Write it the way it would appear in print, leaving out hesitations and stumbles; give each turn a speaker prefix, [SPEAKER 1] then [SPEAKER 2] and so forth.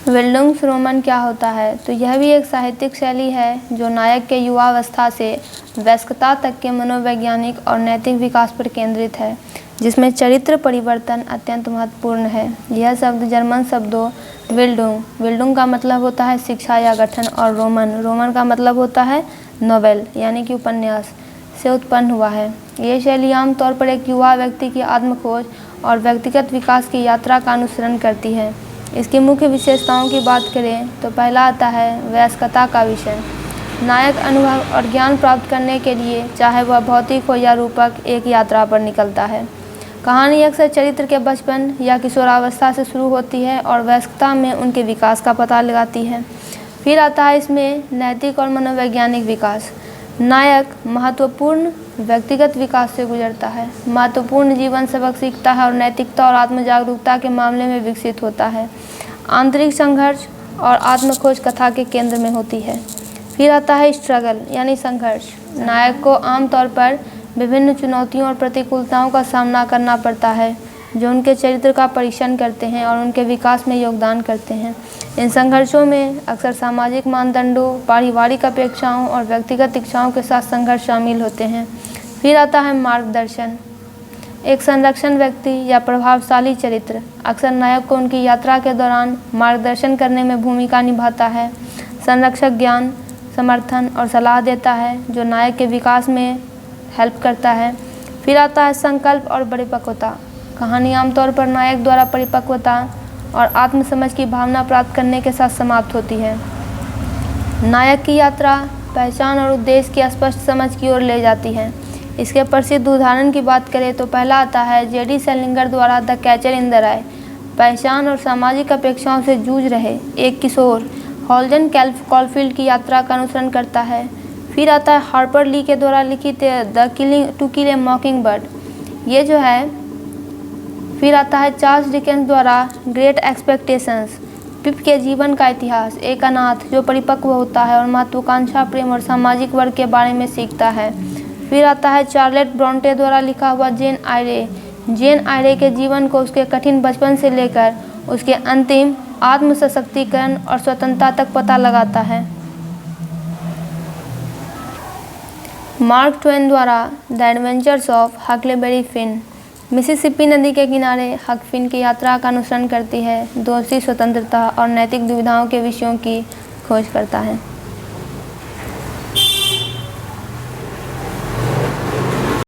[SPEAKER 1] विल्डुंग्सरोमन क्या होता है? तो यह भी एक साहित्यिक शैली है जो नायक के युवावस्था से वयस्कता तक के मनोवैज्ञानिक और नैतिक विकास पर केंद्रित है, जिसमें चरित्र परिवर्तन अत्यंत महत्वपूर्ण है। यह शब्द जर्मन शब्दों विल्डुंग का मतलब होता है शिक्षा या गठन, और रोमन का मतलब होता है नोवेल यानी कि उपन्यास, से उत्पन्न हुआ है। ये शैली आमतौर पर एक युवा व्यक्ति की आत्मखोज और व्यक्तिगत विकास की यात्रा का अनुसरण करती है। इसकी मुख्य विशेषताओं की बात करें तो पहला आता है वयस्कता का विषय। नायक अनुभव और ज्ञान प्राप्त करने के लिए, चाहे वह भौतिक हो या रूपक, एक यात्रा पर निकलता है। कहानी अक्सर चरित्र के बचपन या किशोरावस्था से शुरू होती है और वयस्कता में उनके विकास का पता लगाती है। फिर आता है इसमें नैतिक और मनोवैज्ञानिक विकास। नायक महत्वपूर्ण व्यक्तिगत विकास से गुजरता है, महत्वपूर्ण जीवन सबक सीखता है और नैतिकता और आत्म जागरूकता के मामले में विकसित होता है। आंतरिक संघर्ष और आत्मखोज कथा के केंद्र में होती है। फिर आता है स्ट्रगल यानी संघर्ष। नायक को आमतौर पर विभिन्न चुनौतियों और प्रतिकूलताओं का सामना करना पड़ता है जो उनके चरित्र का परीक्षण करते हैं और उनके विकास में योगदान करते हैं। इन संघर्षों में अक्सर सामाजिक मानदंडों, पारिवारिक अपेक्षाओं और व्यक्तिगत इच्छाओं के साथ संघर्ष शामिल होते हैं। फिर आता है मार्गदर्शन। एक संरक्षण व्यक्ति या प्रभावशाली चरित्र अक्सर नायक को उनकी यात्रा के दौरान मार्गदर्शन करने में भूमिका निभाता है। संरक्षक ज्ञान, समर्थन और सलाह देता है जो नायक के विकास में हेल्प करता है। फिर आता है संकल्प और परिपक्वता। कहानी आमतौर पर नायक द्वारा परिपक्वता और आत्मसमझ की भावना प्राप्त करने के साथ समाप्त होती है। नायक की यात्रा पहचान और उद्देश्य की स्पष्ट समझ की ओर ले जाती है। इसके प्रसिद्ध उदाहरण की बात करें तो पहला आता है जेडी सेलिंगर द्वारा द कैचर इन द राय। पहचान और सामाजिक अपेक्षाओं से जूझ रहे एक किशोर हॉल्डन कॉलफील्ड की यात्रा का अनुसरण करता है। फिर आता है हार्पर ली के द्वारा लिखित the to kill a mockingbird. ये जो है फिर आता है चार्ल्स डिकेंस द्वारा ग्रेट एक्सपेक्टेशंस। पिप के जीवन का इतिहास, एक अनाथ जो परिपक्व होता है और महत्वाकांक्षा, प्रेम और सामाजिक वर्ग के बारे में सीखता है। फिर आता है चार्लेट ब्रॉन्टे द्वारा लिखा हुआ जेन आयरे के जीवन को उसके कठिन बचपन से लेकर उसके अंतिम आत्म सशक्तिकरण और स्वतंत्रता तक पता लगाता है। मार्क ट्वेन द्वारा the adventures of Huckleberry Finn. Mississippi नदी के किनारे हक फिन की यात्रा का अनुसरण करती है, दोस्ती, स्वतंत्रता और नैतिक दुविधाओं के विषयों की खोज करता है।